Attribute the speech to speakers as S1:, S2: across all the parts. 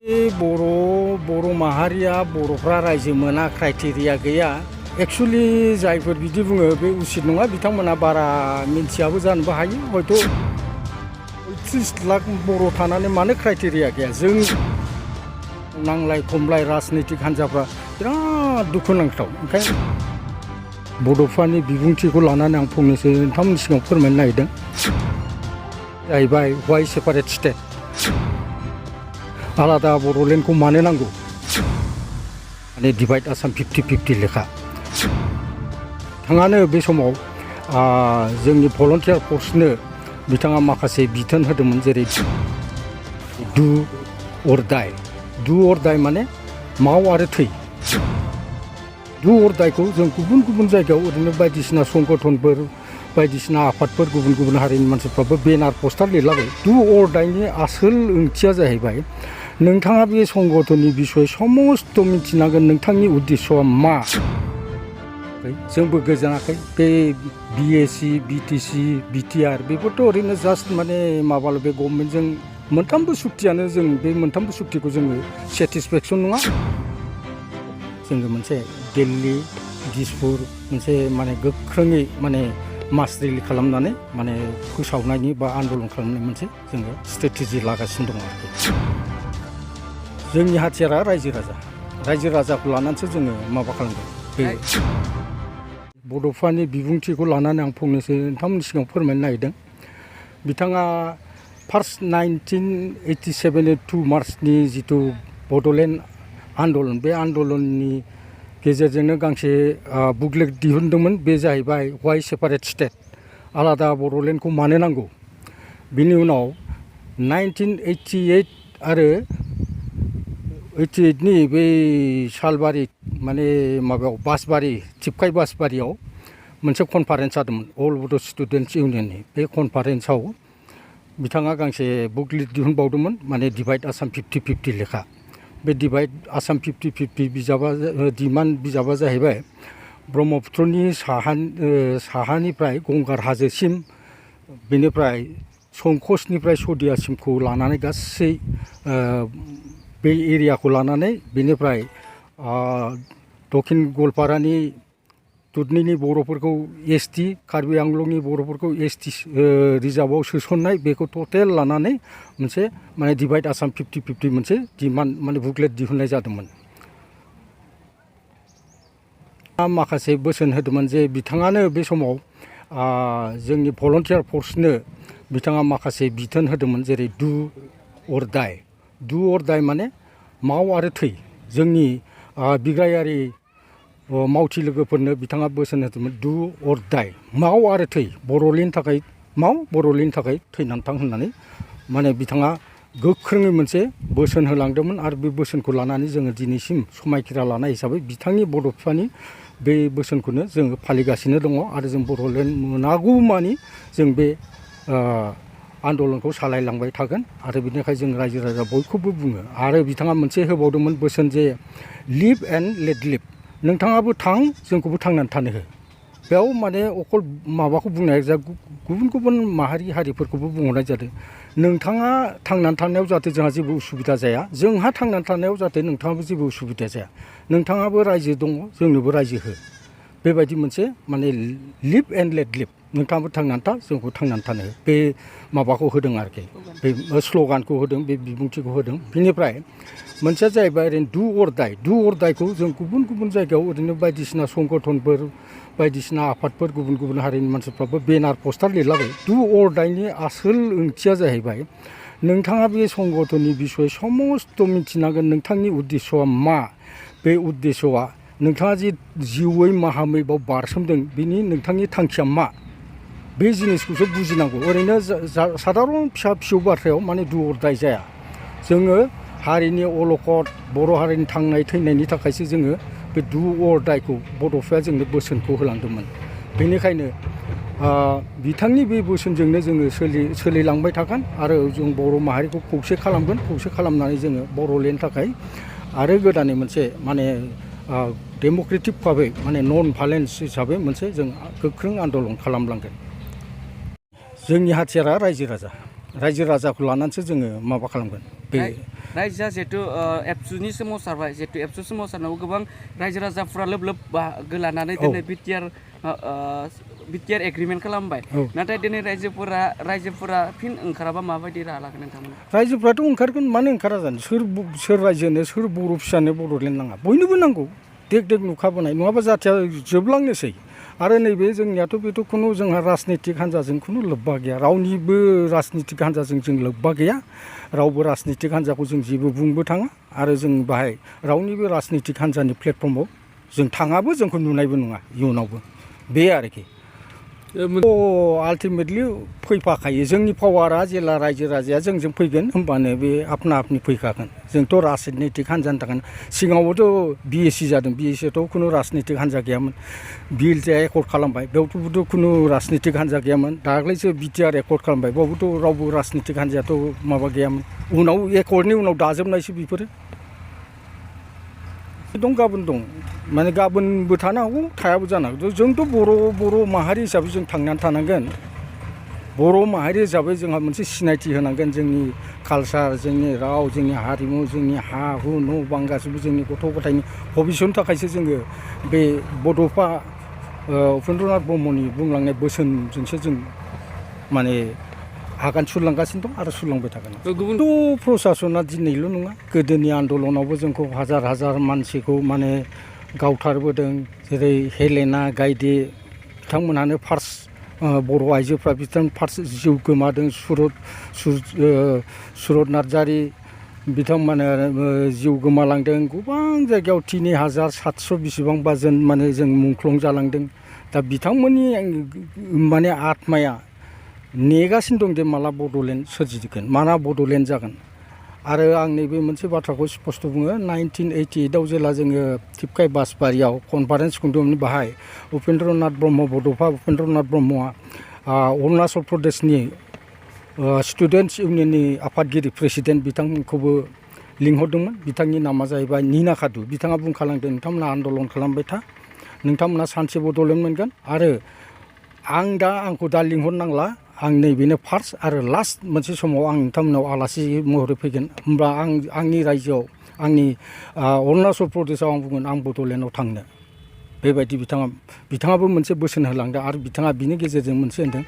S1: बर' माहारिया बर'फ्रा रायजो मोना क्राइटेरिया गैया एक्चुअली जायफोर बिदि बुङो बे उचित नङा बिथांमोना बारा मिन्थियाबो जानोबो हायो हयथ' 30 लाख बर' थानानै मानो क्राइटेरिया गैया जों नांलाय खमलाय राजनीतिक हान्जाफ्रा बिराद दुखुनांथाव ओंखायनो बड'फानि बिबुंथिखौ लानानै आं फंनैसो नोंथांमोननि सिगाङाव फोरमायनो नागिरदों जाहैबाय वाइ सेपारेट स्टेट आलादा बड'लेण्डखौ मानो नांगौ माने डिभाइड आसाम 50-50 लेखा बिथाङानो बे समाव जोंनि भलन्टियार फर्सनो बिथाङा माखासे बिथोन होदोंमोन जेरै डु अर डाइ माने माव आरो थै डु अर डाइखौ जों गुबुन गुबुन जायगायाव ओरैनो बायदिसिना संगठनफोर बायदिसिना आफादफोर गुबुन गुबुन हारिनि मानसिफ्राबो बेनार पस्टार लिरलाबायो डु अर डाइनि आसोल ओंथिया जाहैबाय नोंथाङा बे संगठननि बिसय समस्त मिथिनांगोन नोंथांनि उद्देश्यआ मा जोंबो गोजोनाखै बे बिएसि बिटिसि बिटिआर बेफोरथ' ओरैनो जास्ट माने माबाल' बे गभर्नमेन्टजों मोनथामबो सुक्तियानो जों बे मोनथामबो सुक्तिखौ जोङो सेटिसफेक्सन नङा जोङो मोनसे दिल्ली दिसपुर मोनसे माने गोख्रोङै माने मास रिलि खालामनानै माने फोसावनायनि बा आन्दलन खालामनाय मोनसे जोङो स्ट्रेटेजि लागासिनो दङ आरोखि जोंनि हाथियारा रायजो राजाखौ लानानैसो जोङो माबा खालामगोन बे बड'फानि बिबुंथिखौ लानानै आं फंनैसो नोंथांमोननि सिगाङाव फोरमायनो नागिरदों बिथाङा फार्स्ट 1987 मार्चनि जिथु बड'लेण्ड आन्दलन बे आन्दलननि गेजेरजोंनो गांसे बुकलेट दिहुनदोंमोन बे जाहैबाय वाइ सेपारेट स्टेट आलादा बड'लेण्डखौ मानो नांगौ बिनि उनाव 1988 आरो 88नि बै सालबारि माने माबायाव बासबारि थिपकाइ बासबारियाव मोनसे कनफारेन्स जादोंमोन अल बड' स्टुडेन्टस इउनियननि बे कनफारेन्सआव बिथाङा गांसे बुकलेट दिहुनबावदोंमोन माने डिभाइड आसाम 50-50 लेखा बे डिभाइड आसाम 50-50 बिजाबा बिजाबा जाहैबाय ब्रह्मपुत्रनि साहानिफ्राय गंगार हाजोसिम बेनिफ्राय संकसनिफ्राय सदियासिमखौ लानानै गासै बे एरियाखौ लानानै बेनिफ्राय दक्षिण गवालपारानि दुधनैनि बर'फोरखौ एसटि कार्बि आंलंनि बर'फोरखौ एसटि रिजार्भआव सोसननाय बेखौ टटेल लानानै मोनसे माने डिभाइड आसाम 50-50 मोनसे डिमान्ड माने बुकलेट दिहुननाय जादोंमोन माखासे बोसोन होदोंमोन जे बिथाङानो बे समाव जोंनि भलन्टियार फर्सनो बिथाङा माखासे बिथोन होदोंमन जेरै डु अर डाइ माने माव आरो थै जोंनि बिग्रायारि मावथि लोगोफोरनो बिथाङा बोसोन होदोंमोन डु अर डाइ माव आरो थै बर'लेण्डनि थाखाय माव बर'लेण्डनि थाखाय थैनानै थां होननानै माने बिथाङा गोख्रोङै मोनसे बोसोन होलांदोंमोन आरो बे बोसोनखौ लानानै जोङो दिनैसिम समायखिरा लानाय हिसाबै बिथांनि बड'फानि बे बोसोनखौनो जोङो फालिगासिनो दङ आरो जों बर'लेण्ड मोनागौमानि जों बे आन्दलनखौ सालायलांबाय थागोन आरो बिनिखायनो जों रायजो राजा बयखौबो बुङो आरो बिथाङा मोनसे होबावदोंमोन बोसोन जे लिभ एन्ड लेट लिभ नोंथाङाबो थां जोंखौबो थांनानै थानो हो बेयाव माने अकल माबाखौ बुंनाय जा गुबुन गुबुन माहारि हारिफोरखौबो बुंहरनाय जादों नोंथाङा थांनानै थानायाव जाहाथे जोंहा जेबो उसुबिदा जाया जोंहा थांनानै थानायाव जाहाथे नोंथाङाबो जेबो उसुबिदा जाया नोंथाङाबो रायजो दङ जोंनोबो रायजो हो बेबायदि मोनसे माने लिभ एन्ड लेट लिभ नोंथाङाबो थांनानै था जोंखौ थांनानै थानो हो बे माबाखौ होदों आरोखि बे स्ल'गानखौ होदों बे बिबुंथिखौ होदों बिनिफ्राय मोनसेया जाहैबाय ओरैनो डु अर डाइखौ जों गुबुन गुबुन जायगायाव ओरैनो बायदिसिना संगठनफोर बायदिसिना आफादफोर गुबुन गुबुन हारिनि मानसिफ्राबो बेनार पस्टार लिरलाबायो डु अर डाइनि आसोल ओंथिया जाहैबाय नोंथाङा बे संगठननि बिसय समस्त मिथिनांगोन नोंथांनि उद्देश्यआ मा बे उद्देश्यआ नोंथाङा जे जिउयै माहामै बाव बारसोमदों बिनि नोंथांनि थांखिया मा बे जिनिसखौसो बुजिनांगौ ओरैनो साधारन फिसा फिसौ बाथ्रायाव माने डु अर डाइ जाया जोङो हारिनि अलखद बर' हारिनि थांनाय थैनायनि थाखायसो जोङो बे डु अर डाइखौ बड'फाया जोंनो बोसोनखौ होलांदोंमोन बेनिखायनो बिथांनि बे बोसोनजोंनो जोङो सोलिलांबाय थागोन आरो जों बर' माहारिखौ खौसे खालामनानै जोङो बर'लेण्डनि थाखाय आरो गोदानै मोनसे माने डेम'क्रेटिक भाबै माने नन भायलेन्स हिसाबै मोनसे जों गोख्रों आन्दलन खालामलांगोन जोंनि हाथियारा रायजो राजाखौ लानानैसो जोङो माबा खालामगोन बे
S2: रायजोआ जिहेतु एबसुनि सोमावसारबाय जिहेतु एबसु सोमावसारनायाव गोबां रायजो राजाफ्रा लोब लोब बाहागो लानानै दिनै बिटिआर एग्रिमेन्ट खालामबाय नाथाय दिनै रायजोफोरा फिन ओंखाराबा माबायदि राहा लागोन नोंथांमोना
S1: रायजोफ्राथ' ओंखारगोन मानो ओंखारा जानो सोर रायजोनो सोर बर' फिसानो बड'लेण्ड नाङा बयनोबो नांगौ देग देग नुखाबोनाय नङाबा जाथिया जोबलांनोसै आरो नैबे जोंनियाथ' बेथ' खुनु जोंहा राजनितिक हान्जाजों खुनु लोब्बा गैया रावनिबो राजनितिक हान्जाजों जों लोब्बा गैया रावबो राजनितिक हान्जाखौ जों जेबो बुंबो थाङा आरो जों बाहाय रावनिबो राजनितिक हान्जानि प्लेटफर्माव जों थाङाबो जोंखौ नुनायबो नङा इयुनावबो बे आरोखि आल्टिमेटलि फैफाखायो जोंनि पावारा जेला रायजो राजाया जोंजों फैगोन होमबानो बे आपना आपनि फैखागोन जोंथ' राजनितिक हान्जानि थाखाय सिगाङावबोथ' बिएसि जादों बिएसिआथ' खुनु राजनितिक हान्जा गैयामोन बिएलटिआ एकर्ड खालामबाय बेयावथ' खुनु राजनितिक हान्जा गैयामोन दाख्लैसो बिटिआर एकर्ड खालामबाय बेयावबोथ' रावबो राजनितिक हान्जायाथ' माबा गैयामोन उनाव एकर्डनि उनाव दाजोबनायसो बेफोरो दं गाबोन दं माने गाबोनबो थानो हागौ थायाबो जानो हागौ जोंथ' बर' माहारि हिसाबै जों थांनानै थानांगोन बर' माहारि हिसाबै जोंहा मोनसे सिनायथि होनांगोन जोंनि कालसार जोंनि राव जोंनि हारिमु जोंनि हा हु न' बां गासैबो जोंनि गथ' गथायनि भबिसतनि थाखायसो जोङो बे बड'फा उपेन्द्रनाथ ब्रह्मनि बुंलांनाय बोसोनजोंसो जों माने आगान सुरलांगासिनो दं आरो सुरलांबाय थागोन गुबुनथ' प्रसासना दिनैल' नङा गोदोनि आन्दलनावबो जोंखौ हाजार हाजार मानसिखौ माने गावथारबोदों जेरै हेलेना गायदे बिथांमोनहानो फार्स्ट बर' आइजोफ्रा बिथां फार्स्ट जिउ गोमादों सुरत नार्जारि बिथांमोना जिउ गोमालांदों गोबां जायगायाव 3700 बेसेबांबा जों माने जों मुंख्लं जालांदों दा बिथांमोननि माने आत्माया नेगासिनो दं दे माला बड'लेण्ड सोरजिगोन माला बड'लेण्ड जागोन आरो आं नैबे मोनसे बाथ्राखौ स्पस्त बुङो 1988आव जेला जोङो टिपकाय बासबारियाव कनफारेन्स खुंदोंमोन बाहाय उपेन्द्रनाथ ब्रह्म बड'फा उपेन्द्रनाथ ब्रह्मआ अरुणाचल प्रदेशनि स्टुडेन्टस इउनियननि आफादगिरि प्रेसिडेन्ट बिथांखौबो लिंहरदोंमोन बिथांनि नामा जाहैबाय निना कादु बिथाङा बुंखालांदों नोंथांमोना आन्दलन खालामबाय था नोंथांमोना सानसे बड'लेण्ड मोनगोन आरो आंखौ दा लिंहरनांला आं नैबेनो फार्स्ट आरो लास्ट मोनसे समाव आं नोंथांमोनाव आलासि महरै फैगोन होमबा आंनि रायजोआव आंनि अरुणाचल प्रदेशआव आं बुंगोन आं बड'लेण्डआव थांनो बेबायदि बिथाङाबो मोनसे बोसोन होलांदों आरो बिथाङा बिनि गेजेरजों मोनसे होनदों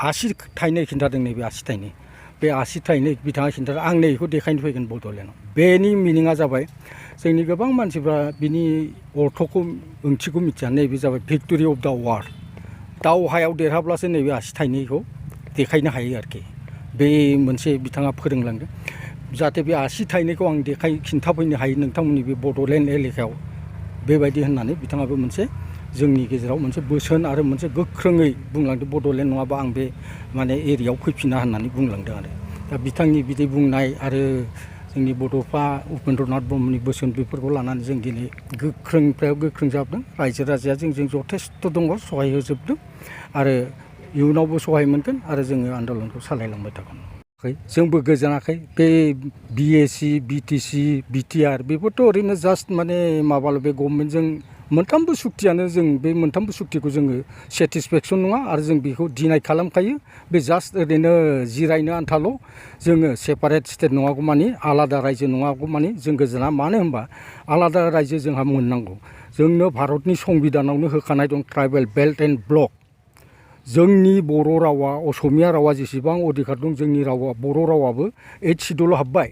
S1: 80 थाइनै खिन्थादों नैबे 80 थाइनै बे 80 थाइनै बिथाङा खिन्थादों आं नै बेखौ देखायनो फैगोन बड'लेण्डआव बेनि मिनिङा जाबाय जोंनि गोबां मानसिफ्रा बिनि अर्थखौ ओंथिखौ मिथिया नैबे जाबाय भिक्ट'रि अफ दा वार दावहायाव देरहाब्लासो नैबे 80 थाइनैखौ देखायनो हायो आरोखि बे मोनसे बिथाङा फोरोंलांदों जाहाथे बे 80 थाइनैखौ आं खिन्थाफैनो हायो नोंथांमोननि बे बड'लेण्ड एलेकायाव बेबायदि होननानै बिथाङाबो मोनसे जोंनि गेजेराव मोनसे बोसोन आरो मोनसे गोख्रोङै बुंलांदों बड'लेण्ड नङाबा आं बे माने एरियायाव फैफिना होननानै बुंलांदों आरो दा बिथांनि बिदि बुंनाय आरो जोंनि बड'फा उपेन्द्रनाथ ब्रह्मनि बोसोन बेफोरखौ लानानै जों दिनै गोख्रोंनिफ्राय गोख्रों जाबोदों रायजो राजाया जोंजों जथेस्थ' दङ सहाय होजोबदों आरो इयुनावबो सहाय मोनगोन आरो जोङो आन्दलनखौ सालायलांबाय थागोन जोंबो गोजोनाखै बे बिएसि बिटिसि बिटिआर बेफोरथ' ओरैनो जास्ट माने माबाल' बे गभर्नमेन्टजों मोनथामबो सुक्तियानो जों बे मोनथामबो सुक्तिखौ जोङो सेटिसफेक्सन नङा आरो जों बेखौ डिनाय खालामखायो बे जास्ट ओरैनो जिरायनो आन्थाल' जोङो सेपारेट स्टेट नङागौ मानि आलादा रायजो नङागौ मानि जों गोजोना मानो होनबा आलादा रायजो जोंहा मोननांगौ जोंनो भारतनि संबिधानावनो होखानाय दं ट्राइबेल बेल्ट एन्ड ब्लक जोंनि बर' रावा असमिया रावा जेसेबां अधिकार दं जोंनि रावा बर' रावाबो 8 सिडुलाव हाबबाय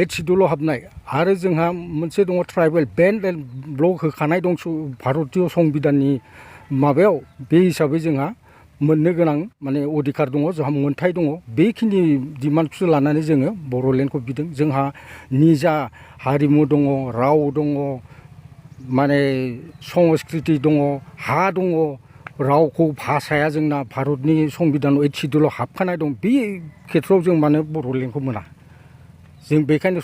S1: 8 सिडुलाव हाबनाय आरो जोंहा मोनसे दङ ट्राइबेल बेल्ट एन्ड ब्लक होखानाय दं भारतीय संबिधाननि माबायाव बे हिसाबै जोंहा मोननो गोनां माने अधिकार दङ जोंहा मोनथाय दङ बेखिनि डिमान्डखौ लानानै जोङो बड'लेण्डखौ बिदों जोंहा निजा हारिमु दङ राव दङ माने संस्कृति दङ हा दङ रावखौ भाषाया जोंना भारतनि संबिधानाव 8 सिडुलाव हाबखानाय दं बे खेथ्रआव जों मानो बड'लेण्डखौ मोना जों बेखायनो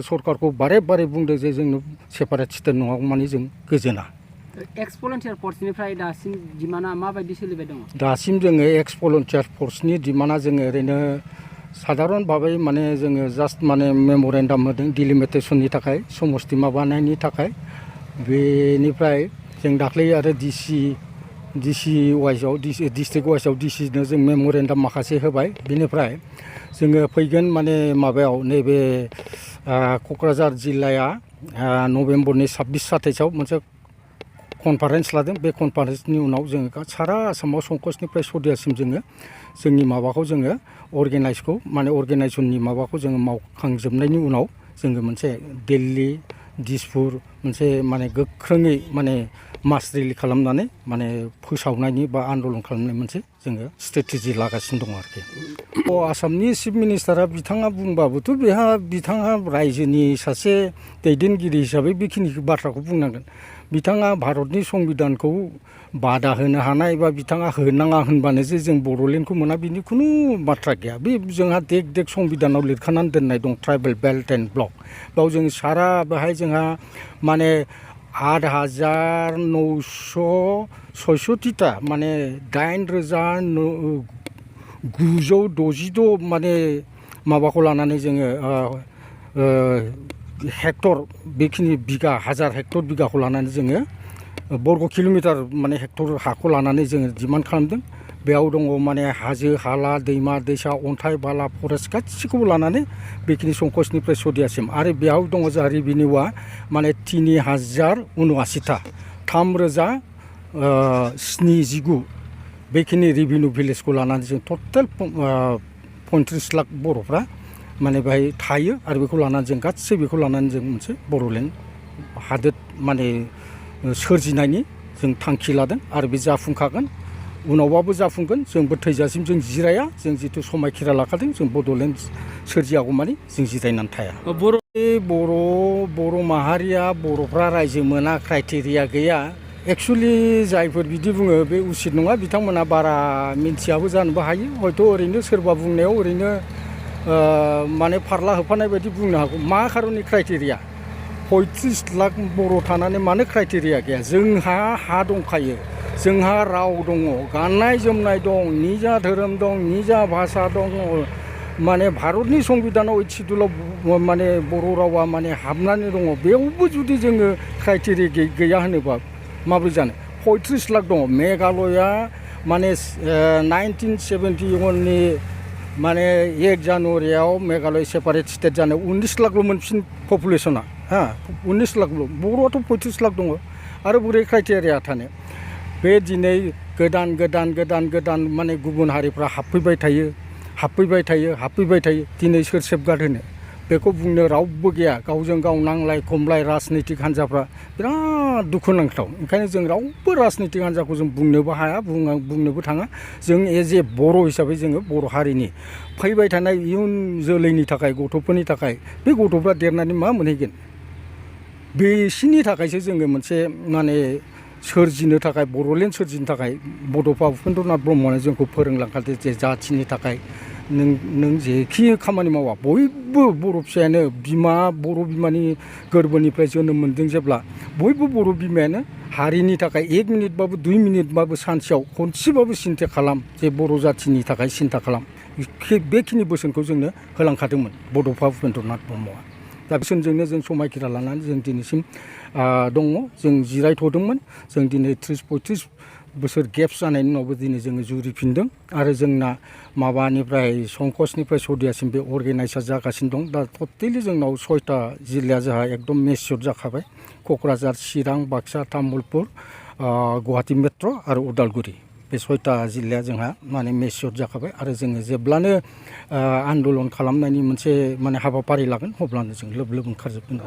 S1: सरकारखौ बारे बारे बुंदों जे जोंनो सेपारेट स्टेट नङागौ माने जों गोजोना
S3: एक्स भलन्टियार फर्सनिफ्राय दासिम डिमान्डआ माबायदि सोलिबाय दङ
S1: दासिम जोङो एक्स भलन्टियार फर्सनि डिमान्डआ जोङो ओरैनो साधारन भाबै माने जोङो जास्ट माने मेम'रेन्डाम होदों डिलिमिटेसननि थाखाय समस्ति माबानायनि थाखाय बेनिफ्राय जों दाख्लै आरो डिसि डिसि वाइसआव डिस्ट्रिक्ट वाइसआव डिसिनो जों मेम'रेन्डाम माखासे होबाय बेनिफ्राय जोङो फैगोन माने माबायाव नैबे क'क्राझार जिल्लाया नभेम्बरनि 26-27आव मोनसे कनफारेन्स लादों बे कनफारेन्सनि उनाव जोङो सारा आसामाव संकसनिफ्राय सदियासिम जोङो जोंनि माबाखौ जोङो अर्गेनाइजेसननि माबाखौ जोङो मावखांजोबनायनि उनाव जोङो मोनसे दिल्ली दिसपुर मोनसे माने गोख्रोङै माने मास रेलि खालामनानै माने फोसावनायनि बा आन्दलन खालामनाय मोनसे जोङो स्ट्रेटेजि लागासिनो दं आरोखि आसामनि चिफ मिनिस्टारा बिथाङा बुंबाबोथ' बिथाङा रायजोनि सासे दैदेनगिरि हिसाबै बेखिनि बाथ्राखौ बुंनांगोन बिथाङा भारतनि संबिधानखौ बादा होनो हानाय बा बिथाङा होनाङा होनबानो जे जों बड'लेण्डखौ मोना बिनि खुनु बाथ्रा गैया बे जोंहा देक संबिधानाव लिरखानानै दोननाय दं ट्राइबेल बेल्ट एन्ड ब्लक बेयाव जों सारा बेहाय जोंहा माने 8,966टा माने 8,966 माने माबाखौ लानानै जोङो हेक्टर बेखिनि बिगा हाजार हेक्टर बिगाखौ लानानै जोङो बर्ग किल'मिटार माने हेक्टर हाखौ लानानै जोङो डिमान्ड खालामदों बेयाव दङ माने हाजो हाला दैमा दैसा अन्थाइ बाला फरेस्ट गासिखौबो लानानै बेखिनि संकसनिफ्राय सदियासिम आरो बेयाव दङ जोंहा रेभिनिउआ माने 3,079टा 3,079 बेखिनि रेभिनिउ भिलेजखौ लानानै जों टटेल 35 लाख बर'फ्रा माने बेहाय थायो आरो बेखौ लानानै जों गासै बेखौ लानानै जों मोनसे बड'लेण्ड हादोर माने सोरजिनायनि जों थांखि लादों आरो बे जाफुंखागोन उनावबाबो जाफुंगोन जोंबो थैजासिम जों जिराया जों जिथु समायखिरा लाखादों जों बड'लेण्ड सोरजियागौमानि जों जिरायनानै थाया बर' माहारिया बर'फ्रा रायजो मोना क्राइटेरिया गैया एक्सुवेलि जायफोर बिदि बुङो बे उसित नङा बिथांमोना बारा मिन्थियाबो जानोबो हायो हयथ' ओरैनो सोरबा बुंनायाव ओरैनो माने फारला होफानाय बायदि बुंनो हागौ मा खारननि क्राइटेरिया 35 लाख बर' थानानै मानो क्राइटेरिया गैया जोंहा हा दंखायो जोंहा राव दङ गाननाय जोमनाय दं निजा धोरोम दं निजा भाषा दङ माने भारतनि संबिधानाव 8 सिडुलाव माने बर' रावा माने हाबनानै दङ बेयावबो जुदि जोङो क्राइटेरिया गैया होनोबा माबोरै जानो 35 लाख दङ मेघालया माने 1971नि माने 1 जानुवारियाव मेघालय सेपारेट स्टेट जानाय 19 लाखल'मोन बिसिनि पपुलेसना 19 लाखल' बर'आथ' 35 लाख दङ आरो बोरै क्राइटेरिया थानो बे दिनै गोदान माने गुबुन हारिफ्रा हाबफैबाय थायो दिनै सोर सेफगार्ड होनो बेखौ बुंनो रावबो गैया गावजों गाव नांलाय खमलाय राजनितिक हान्जाफ्रा बिराद दुखुनांथाव ओंखायनो जों रावबो राजनितिक हान्जाखौ जों बुंनोबो हाया बुंनोबो थाङा जों एज ए बर' हिसाबै जोङो बर' हारिनि फैबाय थानाय इयुन जोलैनि थाखाय गथ'फोरनि थाखाय बे गथ'फ्रा देरनानै मा मोनहैगोन बिसिनि थाखायसो जोङो मोनसे माने सोरजिनो थाखाय बड'लेण्ड सोरजिनो थाखाय बड'फा उपेन्द्रनाथ ब्रह्मआनो जोंखौ फोरोंलांखादो जे जाथिनि थाखाय नों जेखि खामानि मावा बयबो बर' फिसायानो बर' बिमानि गोरबोनिफ्राय जोनोम मोनदों जेब्ला बयबो बर' बिमायानो हारिनि थाखाय 1 मिनिटबाबो 2 मिनिटबाबो सानसेयाव खनसेबाबो सिन्था खालाम जे बर' जाथिनि थाखाय सिन्था खालाम बेखिनि बोसोनखौ जोंनो होलांखादोंमोन बड'फा उपेन्द्रनाथ ब्रह्मआ दा बोसोनजोंनो जों समायखिरा लानानै जों दिनैसिम दङ जों जिरायथ'दोंमोन जों दिनै 30-35 बोसोर गेप्स जानायनि उनावबो दिनै जोङो जुरिफिनदों आरो जोंना माबानिफ्राय संकसनिफ्राय सदियासिम बे अर्गेनाइजार जागासिनो दं दा टटेलि जोंनाव 6टा जिल्लाया जोंहा एकदम मेचियर जाखाबाय क'क्राझार चिरां बाक्सा तामुलपुर गुवाहाटी मेट्र' आरो उदालगुरि बे 6टा जिल्लाया जोंहा माने मेचियर जाखाबाय आरो जोङो जेब्लानो आन्दलन खालामनायनि मोनसे माने हाबाफारि लागोन अब्लानो जों लोब लोब ओंखारजोबगोन